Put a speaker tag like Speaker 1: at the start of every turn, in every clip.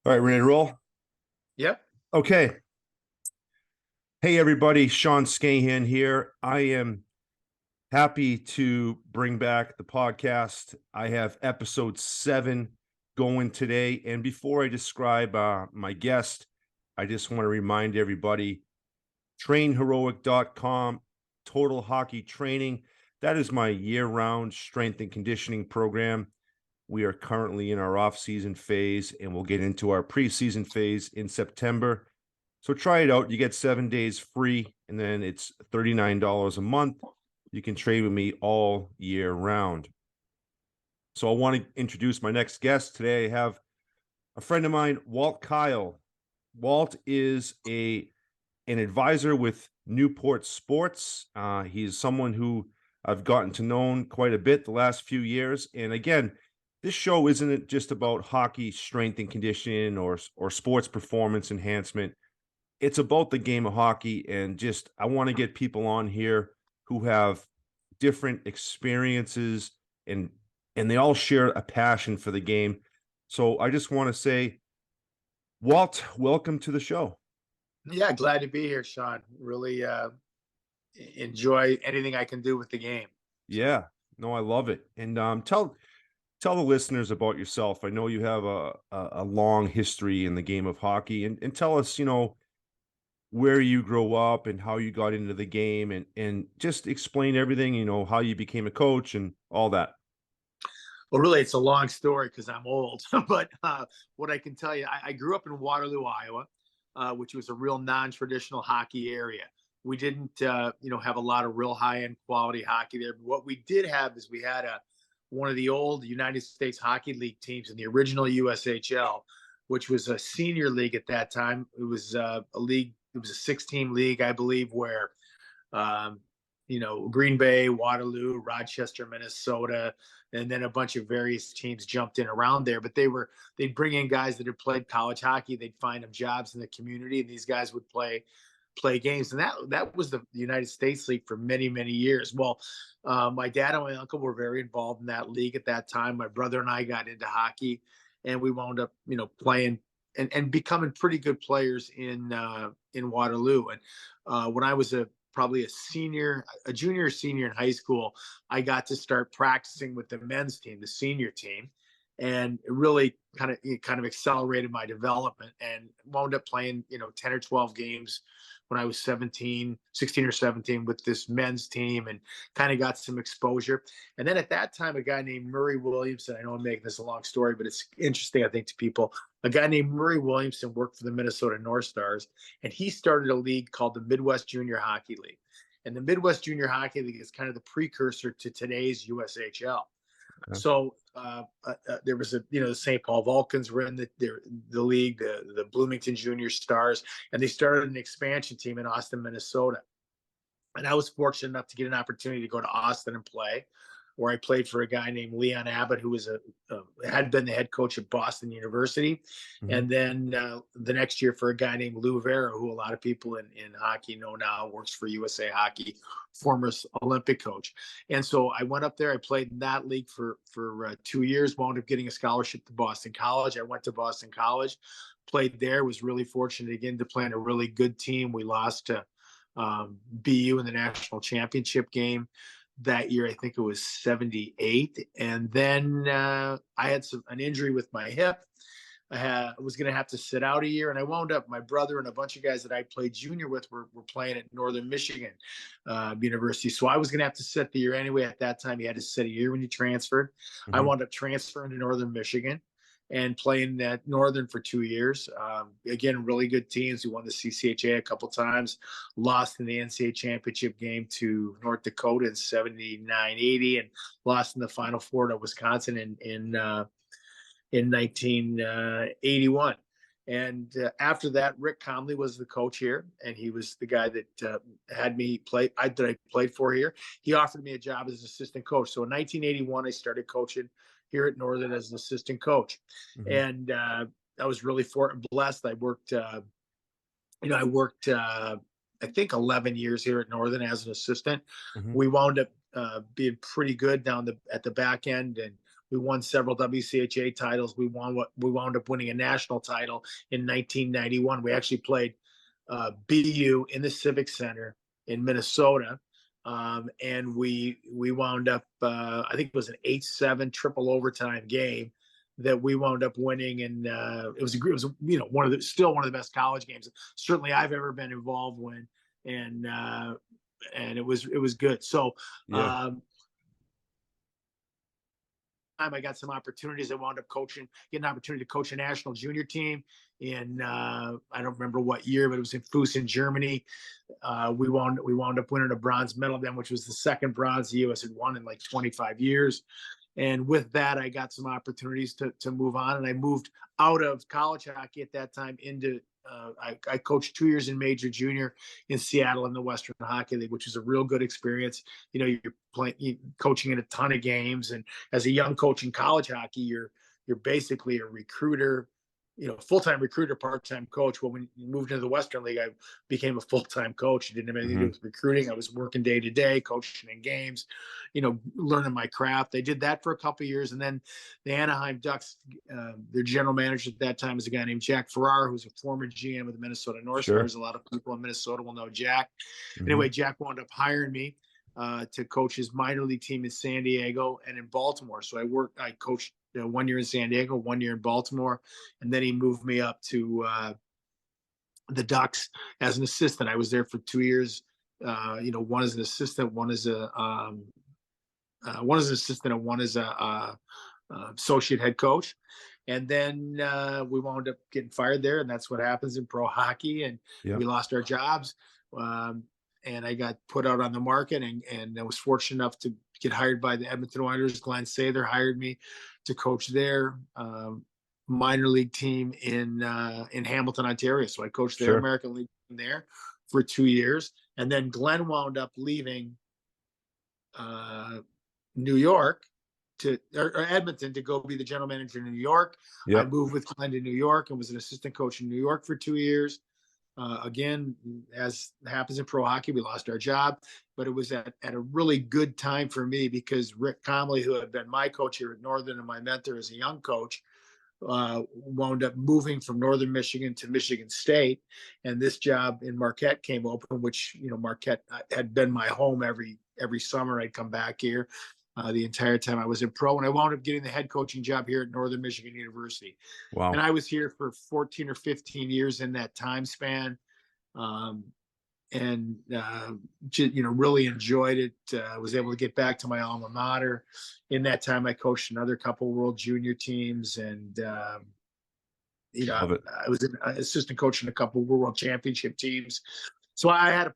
Speaker 1: All right, ready to roll?
Speaker 2: Yep.
Speaker 1: Okay. Hey, everybody. Sean Scahan here. I am happy to bring back the podcast. I have episode 7 going today. And before I describe my guest, I just want to remind everybody trainheroic.com, total hockey training. That is my year round strength and conditioning program. We are currently in our off-season phase, and we'll get into our preseason phase in September. So try it out. You get 7 days free, and then it's $39 a month. You can trade with me all year round. So I want to introduce my next guest. Today I have a friend of mine, Walt Kyle. Walt is an advisor with Newport Sports. He's someone who I've gotten to know quite a bit the last few years. And again, this show isn't just about hockey strength and conditioning or sports performance enhancement. It's about the game of hockey, and just I want to get people on here who have different experiences and they all share a passion for the game. So I just want to say, Walt, welcome to the show.
Speaker 2: Yeah, glad to be here, Sean. Really enjoy anything I can do with the game. So,
Speaker 1: Yeah, no, I love it. And tell the listeners about yourself. I know you have a long history in the game of hockey, and tell us, where you grew up and how you got into the game, and just explain everything, how you became a coach and all that.
Speaker 2: well, really, it's a long story because I'm old. But what I can tell you, I grew up in Waterloo, Iowa, which was a real non-traditional hockey area. We didn't, have a lot of real high-end quality hockey there. But what we did have is we had one of the old United States Hockey League teams in the original USHL, which was a senior league at that time. It was a league. It was a 6-team league, I believe, where um, Green Bay, Waterloo, Rochester, Minnesota, and then a bunch of various teams jumped in around there. But they'd bring in guys that had played college hockey. They'd find them jobs in the community, and these guys would play games. And that was the United States League for many, many years. Well, my dad and my uncle were very involved in that league at that time. My brother and I got into hockey, and we wound up, playing and becoming pretty good players in Waterloo. And when I was probably a junior or senior in high school, I got to start practicing with the men's team, the senior team, and it really kind of accelerated my development and wound up playing 10 or 12 games when I was 16 or 17 with this men's team, and kind of got some exposure. And then at that time, a guy named Murray Williamson, I know I'm making this a long story, but it's interesting, I think, to people. A guy named Murray Williamson worked for the Minnesota North Stars, and he started a league called the Midwest Junior Hockey League. And the Midwest Junior Hockey League is kind of the precursor to today's USHL.
Speaker 1: Okay.
Speaker 2: So there was the St. Paul Vulcans were in the league, the Bloomington Junior Stars, and they started an expansion team in Austin, Minnesota. And I was fortunate enough to get an opportunity to go to Austin and play, where I played for a guy named Leon Abbott, who had been the head coach at Boston University.
Speaker 1: Mhm.
Speaker 2: And then the next year for a guy named Lou Vera, who a lot of people in hockey know now, works for USA Hockey, former Olympic coach. And so I went up there. I played in that league for 2 years, wound up getting a scholarship to Boston College. I went to Boston College, played there, was really fortunate again to play in a really good team. We lost to BU in the national championship game that year. I think it was 78. And then I had an injury with my hip. I was going to have to sit out a year, and I wound up, my brother and a bunch of guys that I played junior with were playing at Northern Michigan University. So I was going to have to sit the year anyway. At that time, you had to sit a year when you transferred. I
Speaker 1: Mhm.
Speaker 2: wound up transferring to Northern Michigan and playing at Northern for 2 years. Again, really good teams. We won the CCHA a couple times, lost in the NCAA championship game to North Dakota in 79-80, and lost in the Final Four to Wisconsin in 1981. And after that, Rick Comley was the coach here, and he was the guy that had me play. That I played for here. He offered me a job as an assistant coach. So in 1981, I started coaching here at Northern as an assistant coach,
Speaker 1: Mhm.
Speaker 2: and I was really blessed. I worked, I worked, I think 11 years here at Northern as an assistant.
Speaker 1: Mhm.
Speaker 2: We wound up being pretty good at the back end, and We won several WCHA titles. We wound up winning a national title in 1991. We actually played BU in the Civic Center in Minnesota. And we wound up, I think it was an 8-7 triple overtime game that we wound up winning, and it was still one of the best college games certainly I've ever been involved with, and it was good. So
Speaker 1: Yeah.
Speaker 2: I got some opportunities. I wound up getting an opportunity to coach a national junior team in I don't remember what year, but it was in Fussen, Germany. We wound up winning a bronze medal then, which was the second bronze the U.S. had won in like 25 years. And with that, I got some opportunities to move on, and I moved out of college hockey at that time into I coached 2 years in major junior in Seattle in the Western Hockey League, which was a real good experience. You're coaching in a ton of games, and as a young coach in college hockey, you're basically a recruiter, full-time recruiter, part-time coach. Well, when you moved into the Western League, I became a full-time coach. It didn't have anything to do with recruiting. I was working day to day, coaching in games, learning my craft. I did that for a couple of years, and then the Anaheim Ducks, their general manager at that time is a guy named Jack Farrar, who's a former GM of the Minnesota North Stars. A lot of people in Minnesota will know Jack. Anyway, Jack wound up hiring me to coach his minor league team in San Diego and in Baltimore. So I coached 1 year in San Diego, 1 year in Baltimore, and then he moved me up to the Ducks as an assistant. I was there for 2 years. One as an assistant, one as an assistant, and one as a associate head coach. And then we wound up getting fired there, and that's what happens in pro hockey. And we lost our jobs. And I got put out on the market, and I was fortunate enough to get hired by the Edmonton Oilers. Glenn Sather hired me to coach their minor league team in Hamilton, Ontario. So I coached their American League team there for 2 years. And then Glenn wound up leaving New York or Edmonton to go be the general manager in New York. I moved with Glenn to New York and was an assistant coach in New York for 2 years. Again, as happens in pro hockey, we lost our job, but it was at a really good time for me because Rick Comley, who had been my coach here at Northern and my mentor as a young coach, wound up moving from Northern Michigan to Michigan State. And this job in Marquette came open, which, Marquette had been my home every summer. I'd come back here the entire time I was in pro, and I wound up getting the head coaching job here at Northern Michigan University.
Speaker 1: Wow.
Speaker 2: And I was here for 14 or 15 years in that time span. Really enjoyed it. I was able to get back to my alma mater. In that time, I coached another couple World Junior teams, and I was an assistant coach in a couple World Championship teams. So I had a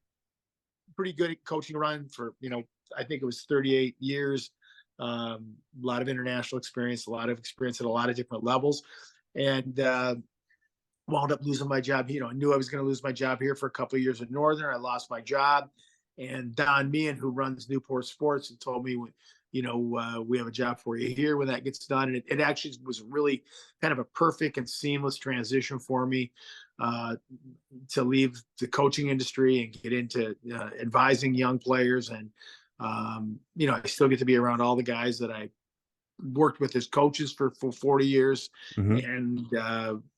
Speaker 2: pretty good coaching run for, I think it was 38 years. A lot of international experience, a lot of experience at a lot of different levels, and wound up losing my job. I knew I was going to lose my job here for a couple of years at Northern. I lost my job, and Don Meehan, who runs Newport Sports, and told me, we have a job for you here when that gets done. And it actually was really kind of a perfect and seamless transition for me to leave the coaching industry and get into advising young players. And, I still get to be around all the guys that I worked with as coaches for 40 years. And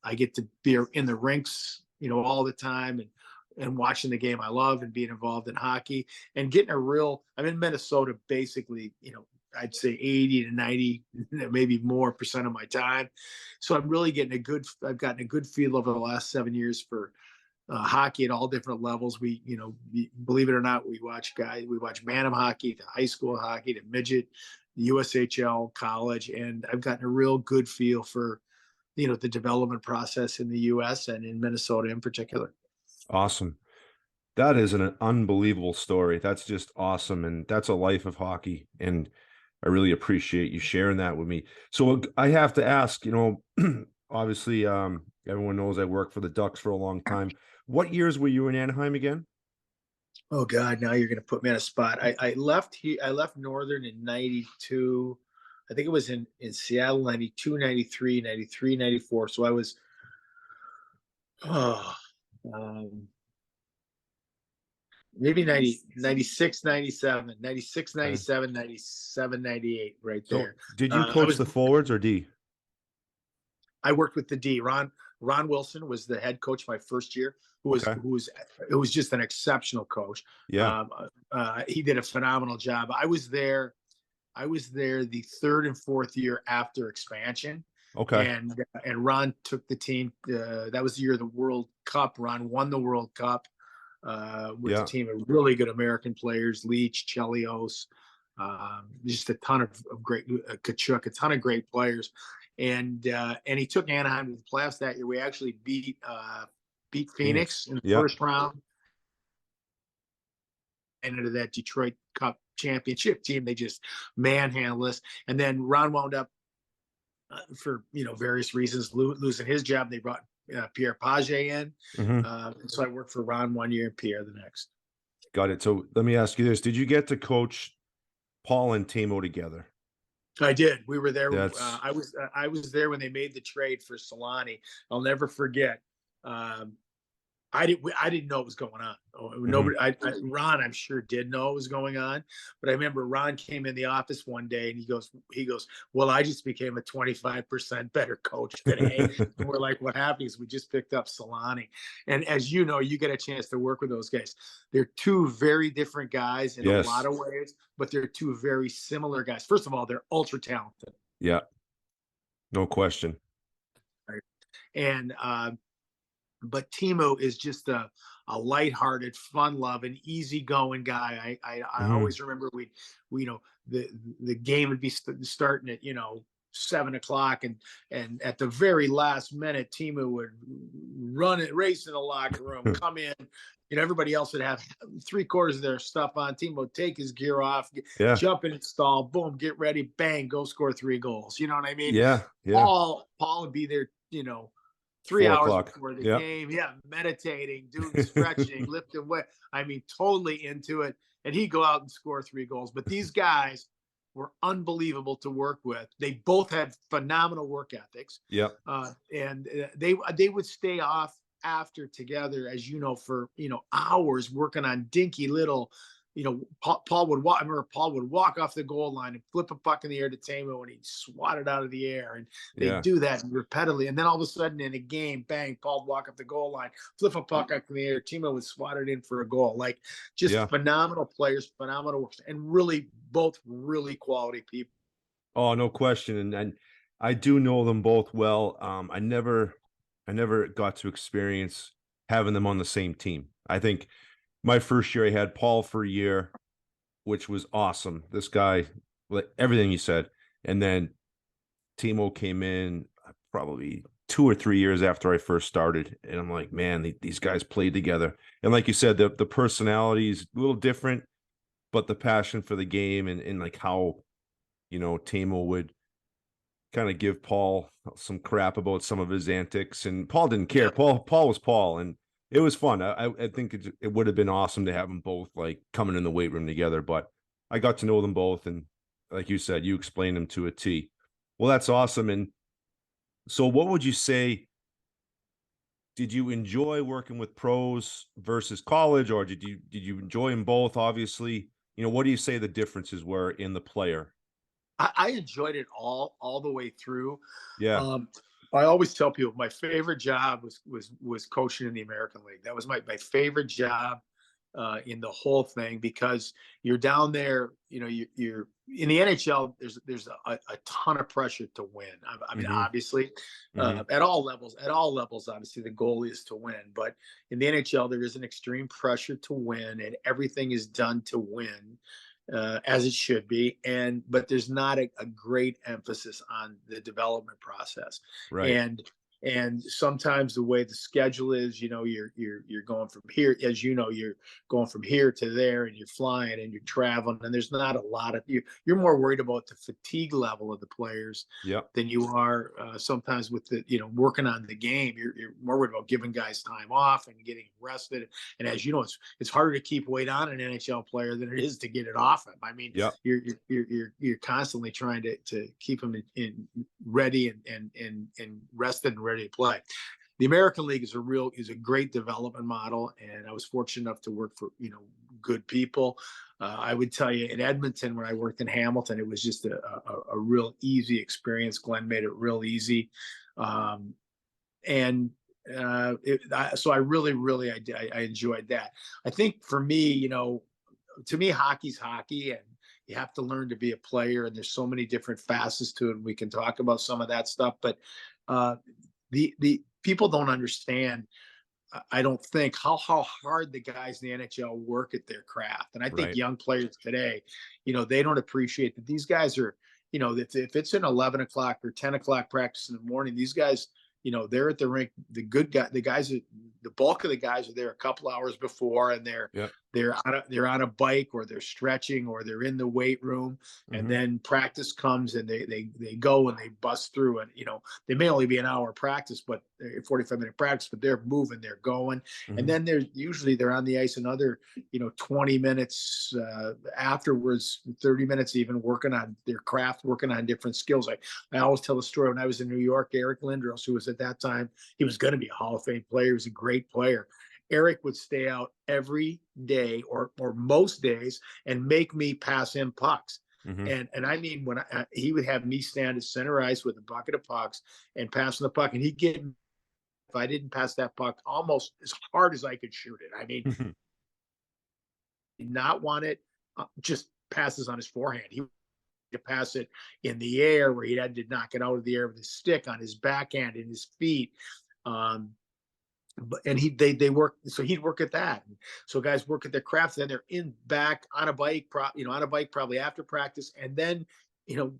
Speaker 2: I get to be in the rinks, all the time, and watching the game I love and being involved in hockey and getting I'm in Minnesota basically, I'd say 80 to 90, maybe more % of my time. So I'm really I've gotten a good feel over the last 7 years for hockey at all different levels. We, believe it or not, we watch Bantam hockey to high school hockey to midget, the USHL, college, and I've gotten a real good feel for, the development process in the U.S. and in Minnesota in particular.
Speaker 1: Awesome. That is an unbelievable story. That's just awesome. And that's a life of hockey. And I really appreciate you sharing that with me. So I have to ask, obviously, everyone knows I worked for the Ducks for a long time. What years were you in Anaheim again?
Speaker 2: Oh God, now you're going to put me on a spot. I left here. I left Northern in 92. I think it was in Seattle, 92, 93, 93, 94. So I was, maybe 90, 96, 97, 96,
Speaker 1: Okay.
Speaker 2: 97, 97, 98, right
Speaker 1: So
Speaker 2: there.
Speaker 1: did you
Speaker 2: I
Speaker 1: coach
Speaker 2: was
Speaker 1: the forwards or D?
Speaker 2: I worked with the D. Ron Wilson was the head coach my first year,
Speaker 1: Okay.
Speaker 2: who was just an exceptional coach.
Speaker 1: Yeah.
Speaker 2: He did a phenomenal job. I was there the third and fourth year after expansion,
Speaker 1: Okay.
Speaker 2: and Ron took the team. That was the year of the World Cup. Ron won the World Cup with a
Speaker 1: Yeah.
Speaker 2: team of really good American players, Leach, Chelios, just a ton of great Kachuk, a ton of great players, and he took Anaheim to the playoffs that year. We actually beat
Speaker 1: Phoenix.
Speaker 2: Phoenix in the
Speaker 1: Yeah.
Speaker 2: first round, and into that Detroit Cup championship team. They just manhandled us, and then Ron wound up for various reasons losing his job. They brought Pierre Page in,
Speaker 1: Hmm.
Speaker 2: so I worked for Ron one year and Pierre the next.
Speaker 1: Got it. So let me ask you this. Did you get to coach Paul and Timo together?
Speaker 2: I did. We were there.
Speaker 1: That's
Speaker 2: I was there when they made the trade for Solani. I'll never forget. I didn't know what was going on.
Speaker 1: Mhm.
Speaker 2: Nobody, Ron, I'm sure did know what was going on, but I remember Ron came in the office one day and he goes, well, I just became a 25% better coach today. And we're like, what happened? We just picked up Solani. And as you know, you get a chance to work with those guys. They're two very different guys in a lot
Speaker 1: Yes.
Speaker 2: of ways, but they're two very similar guys. First of all, they're ultra talented.
Speaker 1: Yeah. No question.
Speaker 2: Right? And, but Timo is just a lighthearted, fun-loving, easygoing guy. I
Speaker 1: Mhm.
Speaker 2: always remember the game would be starting at 7 o'clock, and at the very last minute, Timo would run it, race in the locker room, come in. Everybody else would have 3/4 of their stuff on. Timo would take his gear off,
Speaker 1: Yeah.
Speaker 2: jump in, install, boom, get ready, bang, go score 3 goals. You know what I mean?
Speaker 1: Yeah. Yeah.
Speaker 2: Paul would be there, 3
Speaker 1: 4
Speaker 2: hours
Speaker 1: o'clock.
Speaker 2: before the
Speaker 1: Yeah.
Speaker 2: game. Yeah, meditating, doing stretching, lifting weight. I mean, totally into it. And he'd go out and score 3 goals. But these guys were unbelievable to work with. They both had phenomenal work ethics,
Speaker 1: Yeah.
Speaker 2: and they would stay off after together, as for hours working on dinky little. Paul would walk. I remember Paul would walk off the goal line and flip a puck in the air to Tamo, and he'd swat it out of the air. And they'd
Speaker 1: Yeah.
Speaker 2: do that repeatedly. And then all of a sudden, in a game, bang, Paul would walk up the goal line, flip a puck up in the air. Timo would swat it in for a goal. Like, just
Speaker 1: Yeah.
Speaker 2: phenomenal players, phenomenal works, and really both really quality people.
Speaker 1: Oh, no question. And I do know them both well. I never got to experience having them on the same team. I think my first year I had Paul for a year, which was awesome. This guy, like everything you said. And then Timo came in probably 2 or 3 years after I first started. And I'm like, man, these guys played together. And like you said, the personalities a little different, but the passion for the game and like how, Timo would kind of give Paul some crap about some of his antics, and Paul didn't care.
Speaker 2: Yeah.
Speaker 1: Paul was Paul, and it was fun. I think it would have been awesome to have them both like coming in the weight room together, but I got to know them both, and like you said, you explained them to a T. Well, that's awesome. And so, what would you say? Did you enjoy working with pros versus college, or did you enjoy them both? Obviously, what do you say the differences were in the player?
Speaker 2: I enjoyed it all the way through.
Speaker 1: Yeah.
Speaker 2: Um, I always tell people my favorite job was coaching in the American League. That was my favorite job in the whole thing, because you're down there. You're in the NHL. There's a ton of pressure to win. I mean,
Speaker 1: Hmm.
Speaker 2: obviously,
Speaker 1: Hmm.
Speaker 2: at all levels. At all levels, obviously, the goal is to win. But in the NHL, there is an extreme pressure to win, and everything is done to win. As it should be, but there's not a great emphasis on the development process,
Speaker 1: Right.
Speaker 2: and sometimes the way the schedule is, you're going from here, as you're going from here to there, and you're flying and you're traveling, and there's not a lot of you're more worried about the fatigue level of the players
Speaker 1: Yep.
Speaker 2: than you are sometimes with the working on the game. You're more worried about giving guys time off and getting rested, and as you know, it's harder to keep weight on an NHL player than it is to get it off him. I mean,
Speaker 1: Yep.
Speaker 2: you're constantly trying to keep him in ready and rested and ready to play. The American League is a great development model, and I was fortunate enough to work for good people. I would tell you in Edmonton, when I worked in Hamilton, it was just a real easy experience. Glenn made it real easy. Um, and so I really I enjoyed that. I think for me, to me, hockey's hockey, and you have to learn to be a player. And there's so many different facets to it. And we can talk about some of that stuff, but the people don't understand. I don't think how hard the guys in the NHL work at their craft. And I think
Speaker 1: Right.
Speaker 2: young players today, they don't appreciate that these guys are, if it's an 11 o'clock or 10 o'clock practice in the morning, these guys, they're at the rink. The guys, the bulk of the guys are there a couple hours before, and
Speaker 1: Yep.
Speaker 2: they're on a bike, or they're stretching, or they're in the weight room, and
Speaker 1: Hmm.
Speaker 2: then practice comes, and they go and they bust through, and they may only be an hour practice, but 45-minute practice, but they're moving, they're going, and
Speaker 1: Hmm.
Speaker 2: then they're on the ice another 20 minutes afterwards, 30 minutes even, working on their craft, working on different skills. I always tell the story when I was in New York. Eric Lindros, who was at that time, he was going to be a Hall of Fame player. He was a great player. Eric would stay out every day, or most days, and make me pass him pucks.
Speaker 1: Hmm.
Speaker 2: And I mean, when he would have me stand at center ice with a bucket of pucks and passing the puck, and he'd get, if I didn't pass that puck, almost as hard as I could shoot it. I mean, did not want it just passes on his forehand. He to pass it in the air, where he had to knock it out of the air with his stick, on his backhand, in his feet. Um, and they work, so he'd work at that. So guys work at their craft, then they're in back on a bike, probably after practice, and then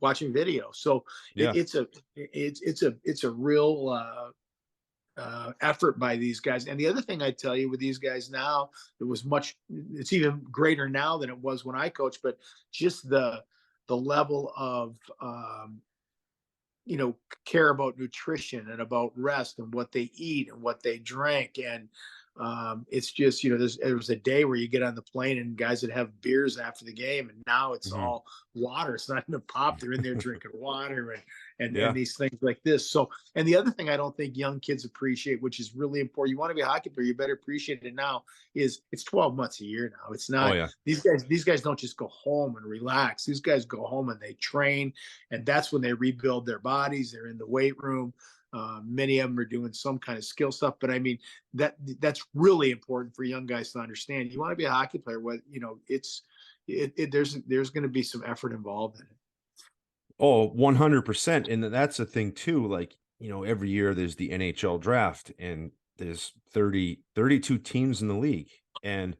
Speaker 2: watching video. So
Speaker 1: Yeah.
Speaker 2: it's a real effort by these guys. And the other thing I tell you with these guys now, it's even greater now than it was when I coached, but just the level of care about nutrition and about rest and what they eat and what they drink. And it's just, there was a day where you get on the plane and guys that have beers after the game, and now it's
Speaker 1: Hmm.
Speaker 2: all water. It's not even pop. They're in there drinking water, and
Speaker 1: Yeah.
Speaker 2: these things like this. So, and the other thing I don't think young kids appreciate, which is really important, you want to be a hockey player, you better appreciate it now, is it's 12 months a year now. It's
Speaker 1: Oh
Speaker 2: not,
Speaker 1: yeah.
Speaker 2: these guys don't just go home and relax. These guys go home and they train, and that's when they rebuild their bodies. They're in the weight room. Many of them are doing some kind of skill stuff, but I mean, that's really important for young guys to understand. You want to be a hockey player, there's going to be some effort involved in it.
Speaker 1: Oh, 100%. And that's the thing too. Like, every year there's the NHL draft, and there's 32 teams in the league. And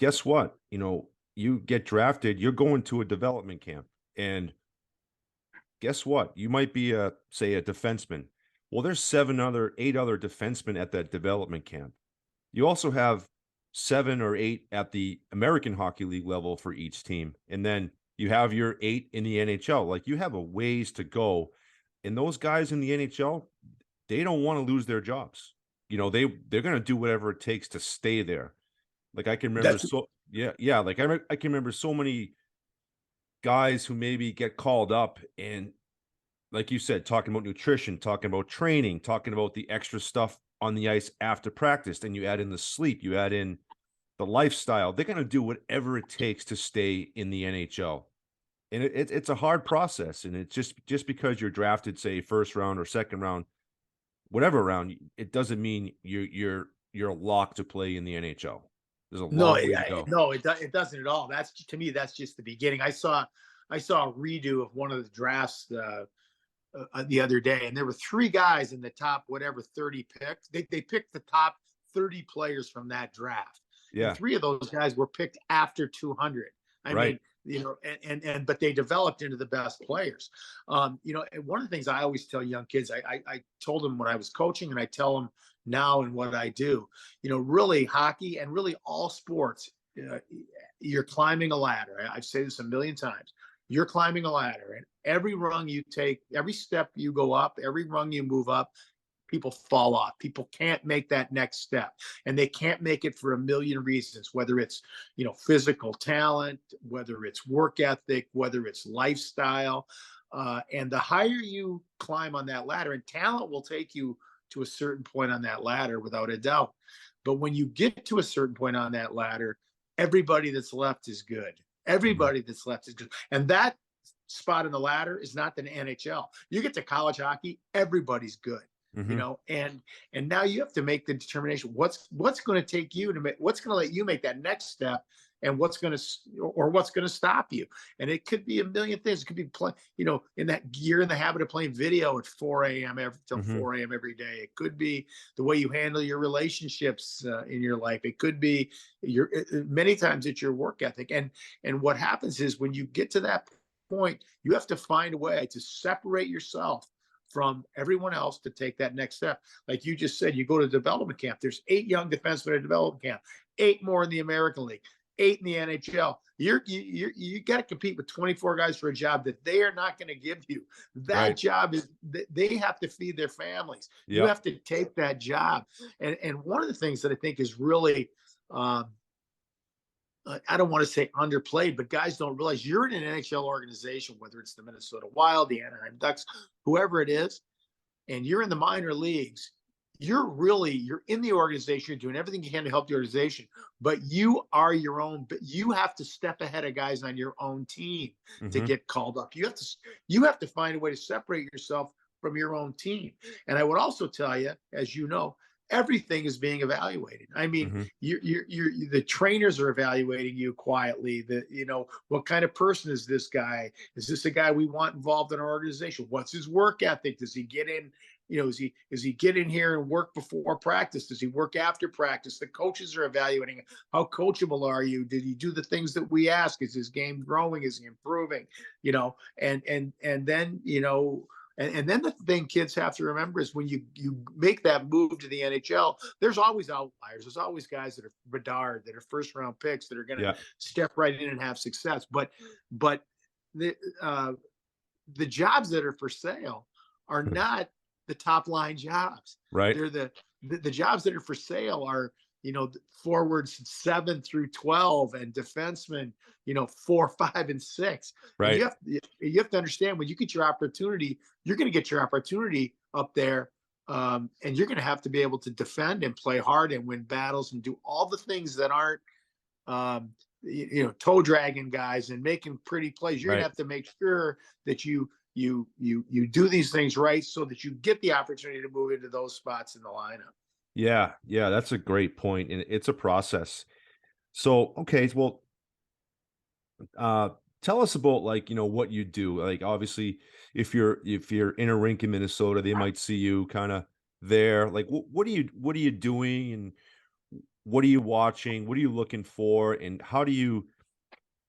Speaker 1: guess what? You get drafted, you're going to a development camp. And guess what? You might be say a defenseman. Well, there's 8 other defensemen at that development camp. You also have 7 or 8 at the American Hockey League level for each team. And then you have your 8 in the NHL. Like, you have a ways to go. And those guys in the NHL, they don't want to lose their jobs. They're going to do whatever it takes to stay there. Like, I can remember
Speaker 2: That's
Speaker 1: yeah, like I can remember so many guys who maybe get called up, and like you said, talking about nutrition, talking about training, talking about the extra stuff on the ice after practice. Then you add in the sleep, you add in the lifestyle. They're going to do whatever it takes to stay in the NHL. And it's a hard process. And it's just because you're drafted, say, first round or second round, whatever round, it doesn't mean you're locked to play in the NHL. There's a
Speaker 2: No,
Speaker 1: long way to go.
Speaker 2: no, it doesn't at all. That's, to me, that's just the beginning. I saw a redo of one of the drafts the other day, and there were 3 guys in the top whatever 30 picked. They picked the top 30 players from that draft, and
Speaker 1: Yeah.
Speaker 2: 3 of those guys were picked after 200. I
Speaker 1: Right.
Speaker 2: mean, and but they developed into the best players. And one of the things I always tell young kids, I told them when I was coaching, and I tell them now in what I do. Really, hockey and really all sports, you're climbing a ladder. I've said this a million times. You're climbing a ladder, and every rung you take, every step you go up, every rung you move up, people fall off. People can't make that next step, and they can't make it for a million reasons, whether it's, physical talent, whether it's work ethic, whether it's lifestyle. And the higher you climb on that ladder, and talent will take you to a certain point on that ladder without a doubt. But when you get to a certain point on that ladder, everybody that's left is good.
Speaker 1: Mhm.
Speaker 2: Everybody that's left is good. And that spot in the ladder is not the NHL. You get to college hockey, everybody's good. You
Speaker 1: Mhm.
Speaker 2: know, and now you have to make the determination what's going to take you to make what's going to let you make that next step, and what's going to stop you. And it could be a million things. It could be play, in that you're in the habit of playing video at 4 a.m. Till
Speaker 1: Mhm.
Speaker 2: 4 a.m. every day. It could be the way you handle your relationships in your life. It could be many times it's your work ethic. And what happens is when you get to that point, you have to find a way to separate yourself from everyone else to take that next step. Like you just said, you go to development camp. There's 8 young defensemen at development camp, 8 more in the American League, 8 in the NHL. You got to compete with 24 guys for a job that they are not going to give you. That
Speaker 1: Right.
Speaker 2: job is they have to feed their families. You
Speaker 1: Yep.
Speaker 2: have to take that job. And one of the things that I think is really um, I don't want to say underplayed, but guys don't realize you're in an NHL organization, whether it's the Minnesota Wild, the Anaheim Ducks, whoever it is, and you're in the minor leagues. You're in the organization. You're doing everything you can to help the organization, but you are your own. But you have to step ahead of guys on your own team to
Speaker 1: Mhm.
Speaker 2: get called up. You have to find a way to separate yourself from your own team. And I would also tell you, as you know, everything is being evaluated. I mean,
Speaker 1: Mhm.
Speaker 2: the trainers are evaluating you quietly. What kind of person is this guy? Is this a guy we want involved in our organization? What's his work ethic? Does he get in? Is he get in here and work before practice? Does he work after practice? The coaches are evaluating how coachable are you? Did he do the things that we ask? Is his game growing? Is he improving? And then and then the thing kids have to remember is when you make that move to the NHL, there's always outliers. There's always guys that are Bedard, that are first round picks that are going to
Speaker 1: Yeah.
Speaker 2: step right in and have success. But the uh, the jobs that are for sale are not the top line jobs.
Speaker 1: Right.
Speaker 2: They're the jobs that are for sale are forwards 7 through 12 and defensemen 4, 5, and 6. And
Speaker 1: Right.
Speaker 2: you have to understand when you get your opportunity, you're going to get your opportunity up there. And you're going to have to be able to defend and play hard and win battles and do all the things that aren't um, toe dragging guys and making pretty plays. You're gonna
Speaker 1: Right.
Speaker 2: have to make sure that you do these things right so that you get the opportunity to move into those spots in the lineup.
Speaker 1: Yeah. Yeah. That's a great point, and it's a process. So, okay, well, uh, tell us about like what you do. Like, obviously, if you're in a rink in Minnesota, they might see you kind of there. Like, what are you doing, and what are you watching? What are you looking for, and how do you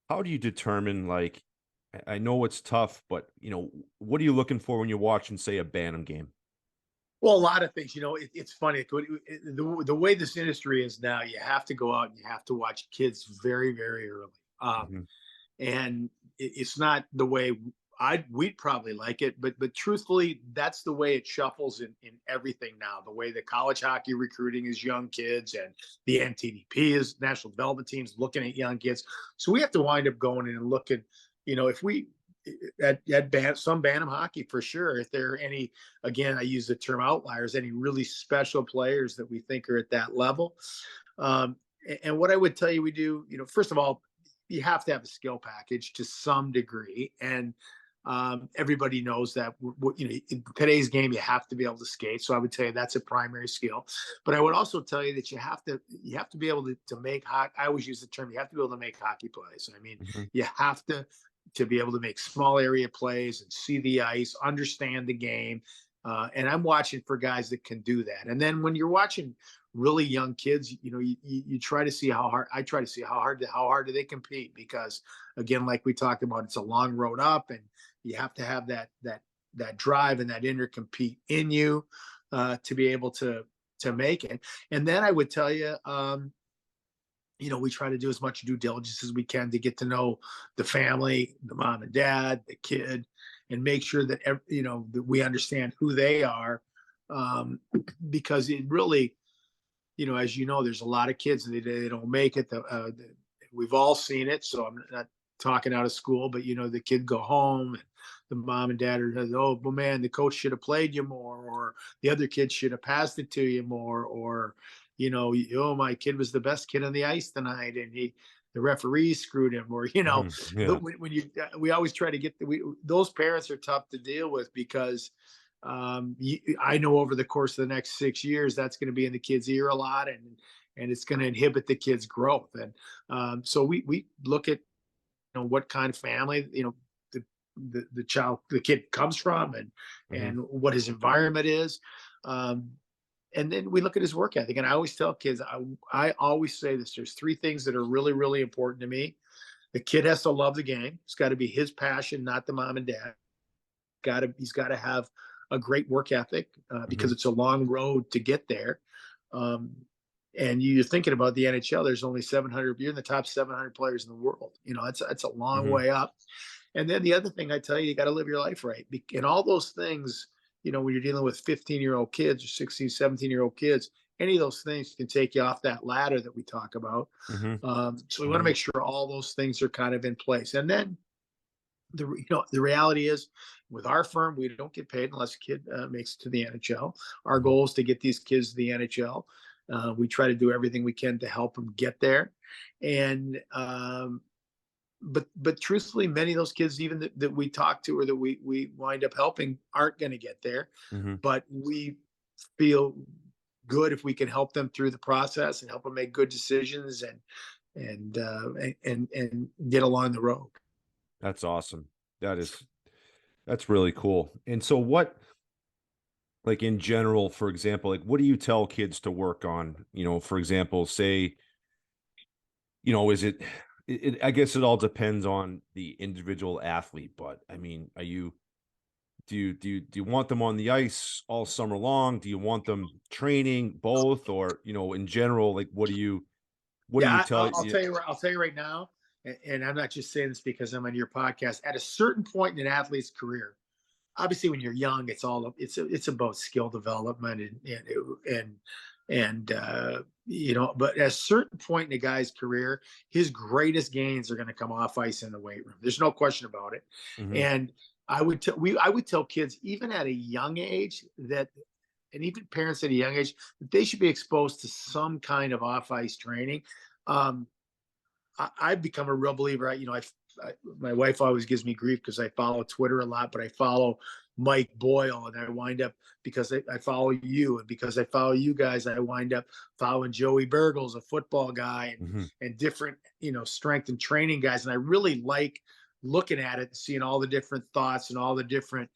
Speaker 1: determine like? I know it's tough, but what are you looking for when you're watching, say, a Bantam game?
Speaker 2: Well, a lot of things. It's funny. The way this industry is now, you have to go out and you have to watch kids very, very early.
Speaker 1: Mhm.
Speaker 2: And it's not the way we'd probably like it, but truthfully, that's the way it shuffles in everything now. The way the college hockey recruiting is young kids, and the NTDP is national development teams looking at young kids. So we have to wind up going in and looking, if we some Bantam hockey for sure. If there are any, again, I use the term outliers, any really special players that we think are at that level. Um, and what I would tell you, we do, first of all, you have to have a skill package to some degree, and everybody knows that. In today's game, you have to be able to skate. So I would tell you that's a primary skill. But I would also tell you that you have to be able to make hockey. I always use the term you have to be able to make hockey plays. I mean,
Speaker 1: Mhm.
Speaker 2: you have to be able to make small area plays and see the ice, understand the game. And I'm watching for guys that can do that. And then when you're watching really young kids, you try to see how hard. I try to see how hard do they compete, because again, like we talked about, it's a long road up, and you have to have that drive and that inner compete in you to be able to make it. And then I would tell you, we try to do as much due diligence as we can to get to know the family, the mom and dad, the kid, and make sure that that we understand who they are, because it really, as you know, there's a lot of kids that they don't make it. We've all seen it, so I'm not talking out of school, but the kid go home and the mom and dad are, oh, well, man, the coach should have played you more, or the other kid should have passed it to you more, or oh, my kid was the best kid on the ice tonight, and the referee screwed him, or you know,
Speaker 1: Yeah.
Speaker 2: when you we always try to get those parents are tough to deal with because I know over the course of the next 6 years that's going to be in the kid's ear a lot, and it's going to inhibit the kid's growth. And so we look at what kind of family the kid comes from, and what his environment is. Um, and then we look at his work ethic. And I always tell kids, I always say this: there's three things that are really, really important to me. The kid has to love the game. It's got to be his passion, not the mom and dad. He's got to have a great work ethic because it's a long road to get there. Um, and you're thinking about the NHL. There's only 700. You're in the top 700 players in the world. It's a long way up. And then the other thing I tell you, you got to live your life right. And all those things, when you're dealing with 15-year-old kids or 16, 17-year-old kids, any of those things can take you off that ladder that we talk about. So we want to make sure all those things are kind of in place. And then the reality is, with our firm, we don't get paid unless a kid makes it to the NHL. Our goal is to get these kids to the NHL. We try to do everything we can to help them get there. And but truthfully, many of those kids, even that we talk to or that we wind up helping, aren't going to get there. But we feel good if we can help them through the process and help them make good decisions and get along the road.
Speaker 1: That's awesome. That's really cool. And so what, like in general, for example, like what do you tell kids to work on? For example, say, is it I guess it all depends on the individual athlete, but I mean, do you want them on the ice all summer long? Do you want them training both, or, in general, like what do you tell
Speaker 2: I'll tell you right now, and I'm not just saying this because I'm on your podcast. At a certain point in an athlete's career, obviously when you're young, it's about skill development and but at a certain point in a guy's career, his greatest gains are going to come off ice in the weight room. There's no question about it. And I would tell kids, even at a young age, and even parents at a young age, that they should be exposed to some kind of off ice training. I've become a real believer. My wife always gives me grief because I follow Twitter a lot, but I follow Mike Boyle, and I wind up, because I follow you, and because I follow you guys, I wind up following Joey Bergels, a football guy, and different, strength and training guys. And I really like looking at it, seeing all the different thoughts and all the different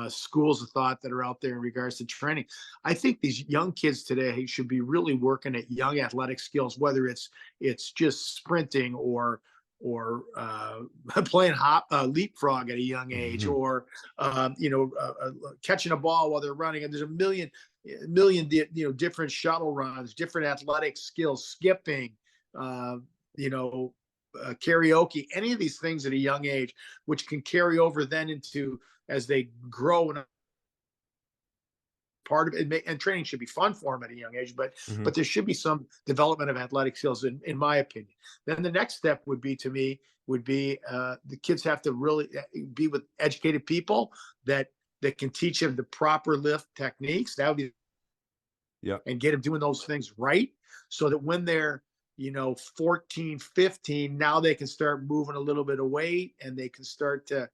Speaker 2: schools of thought that are out there in regards to training. I think these young kids today should be really working at young athletic skills, whether it's just sprinting or playing leapfrog at a young age, or catching a ball while they're running. And there's a million different shuttle runs, different athletic skills, skipping, karaoke, any of these things at a young age, which can carry over then into as they grow. And part of it, and training should be fun for them at a young age, but there should be some development of athletic skills, in my opinion. Then the next step would be the kids have to really be with educated people that can teach them the proper lift techniques. That would be, and get them doing those things right, so that when they're 14, 15, now they can start moving a little bit of weight, and they can start to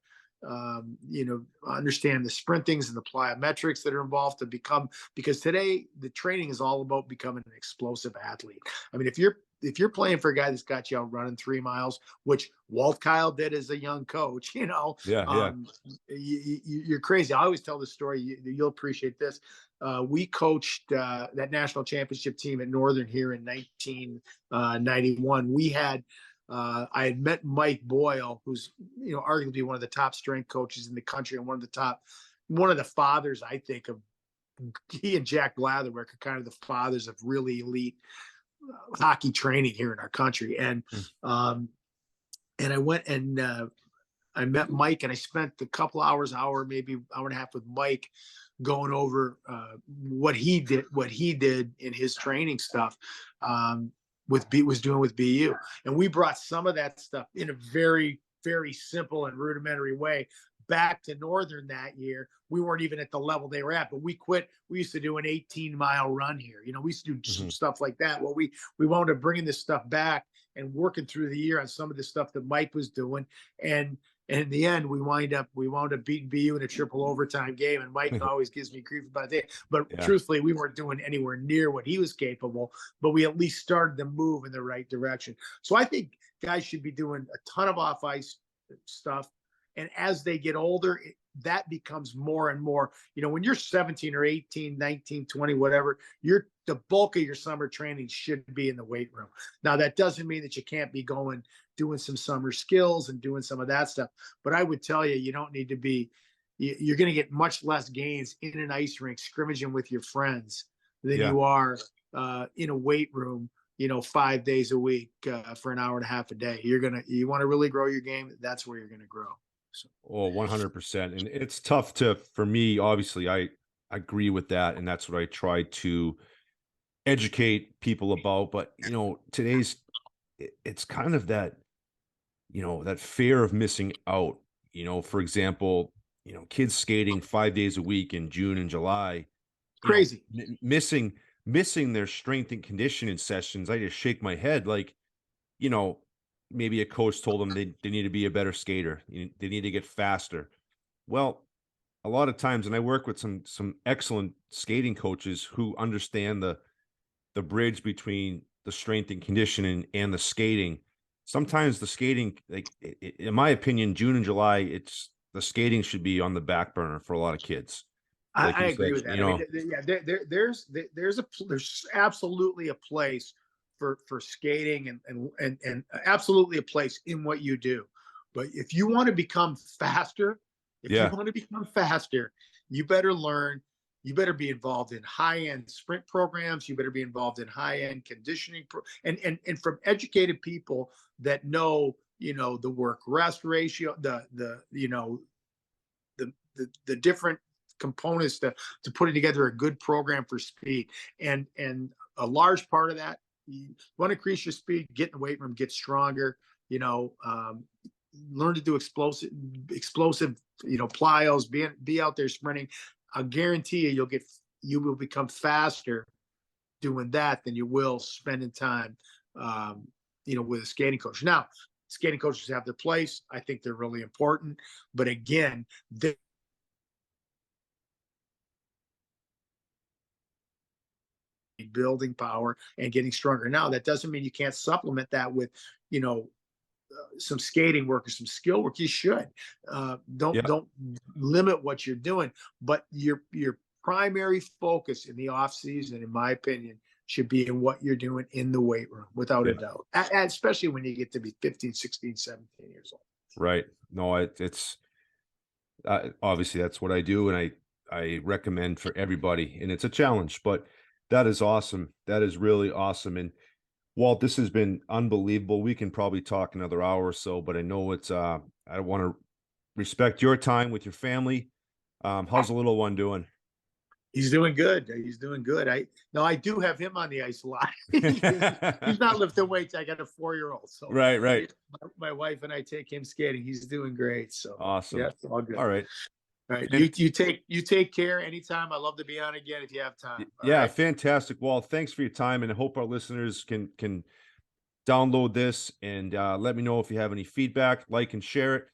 Speaker 2: understand the sprintings and the plyometrics that are involved to become, because today the training is all about becoming an explosive athlete. I mean, if you're playing for a guy that's got you out running 3 miles, which Walt Kyle did as a young coach, you're crazy. I always tell this story. You'll appreciate this. We coached that national championship team at Northern here in 1991. We had I had met Mike Boyle, who's arguably one of the top strength coaches in the country, and one of the fathers, I think, of he and Jack Blatherwick are kind of the fathers of really elite hockey training here in our country. And I went and I met Mike, and I spent a couple hours, maybe hour and a half with Mike, going over what he did in his training stuff. Was doing with BU, and we brought some of that stuff in a very, very simple and rudimentary way back to Northern that year. We weren't even at the level they were at, but we quit. We used to do an 18-mile run here. You know, we used to do some
Speaker 1: Mhm.
Speaker 2: stuff like that. Well, we wound up bringing this stuff back and working through the year on some of the stuff that Mike was doing, and in the end, we wound up beating BU in a triple overtime game. And Mike always gives me grief about that. But
Speaker 1: Yeah.
Speaker 2: truthfully, we weren't doing anywhere near what he was capable. But we at least started to move in the right direction. So I think guys should be doing a ton of off ice stuff. And as they get older, that becomes more and more. You know, when you're 17 or 18, 19, 20, whatever, the bulk of your summer training should be in the weight room. Now, that doesn't mean that you can't be doing some summer skills and doing some of that stuff. But I would tell you, you don't need to be, you're going to get much less gains in an ice rink scrimmaging with your friends than
Speaker 1: Yeah.
Speaker 2: you are in a weight room, 5 days a week for an hour and a half a day. You want to really grow your game. That's where you're going to grow. So.
Speaker 1: Oh, 100%. And it's tough for me, obviously, I agree with that. And that's what I try to educate people about. But, it's kind of that, that fear of missing out. For example, kids skating 5 days a week in June and July,
Speaker 2: Crazy.
Speaker 1: missing their strength and conditioning sessions. I just shake my head like, maybe a coach told them they need to be a better skater. They need to get faster. Well, a lot of times, and I work with some excellent skating coaches who understand the bridge between the strength and conditioning and the skating. Sometimes the skating, like in my opinion, June and July, it's the skating should be on the back burner for a lot of kids. Like
Speaker 2: I
Speaker 1: you
Speaker 2: agree
Speaker 1: said,
Speaker 2: with that. I mean, there's absolutely a place for skating and absolutely a place in what you do. But if you want to become faster,
Speaker 1: yeah,
Speaker 2: you better learn. You better be involved in high-end sprint programs. You better be involved in high-end conditioning and from educated people that know, the work rest ratio, the different components to putting together a good program for speed. And a large part of that, you want to increase your speed, get in the weight room, get stronger, learn to do explosive, plyos, be out there sprinting. I guarantee you will become faster doing that than you will spending time, with a skating coach. Now, skating coaches have their place. I think they're really important. But again, they building power and getting stronger. Now, that doesn't mean you can't supplement that with, some skating work or some skill work. You should.
Speaker 1: yeah,
Speaker 2: Don't limit what you're doing, but your primary focus in the off season, in my opinion, should be in what you're doing in the weight room, without a
Speaker 1: yeah.
Speaker 2: doubt. Especially when you get to be 15, 16, 17 years old.
Speaker 1: Right. No, it's obviously that's what I do, and I recommend for everybody, and it's a challenge, but that is awesome. That is really awesome. And Walt, this has been unbelievable. We can probably talk another hour or so, but I know it's I want to respect your time with your family. How's the little one doing?
Speaker 2: He's doing good. He's doing good. I do have him on the ice a lot. He's not lifting weights. I got a 4-year-old, so
Speaker 1: Right.
Speaker 2: my wife and I take him skating. He's doing great. So
Speaker 1: Awesome.
Speaker 2: yeah, it's all good.
Speaker 1: All right.
Speaker 2: All right.
Speaker 1: And
Speaker 2: You take care anytime. I love to be on again if you have time. All
Speaker 1: yeah,
Speaker 2: right.
Speaker 1: fantastic. Walt, thanks for your time, and I hope our listeners can download this and let me know if you have any feedback, like and share it.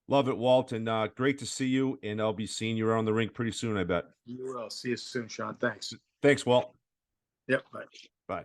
Speaker 1: Love it, Walt, and great to see you. And I'll be seeing you around the rink pretty soon, I bet.
Speaker 2: You will. See you soon, Sean. Thanks.
Speaker 1: Thanks, Walt.
Speaker 2: Yep. Bye.
Speaker 1: Bye.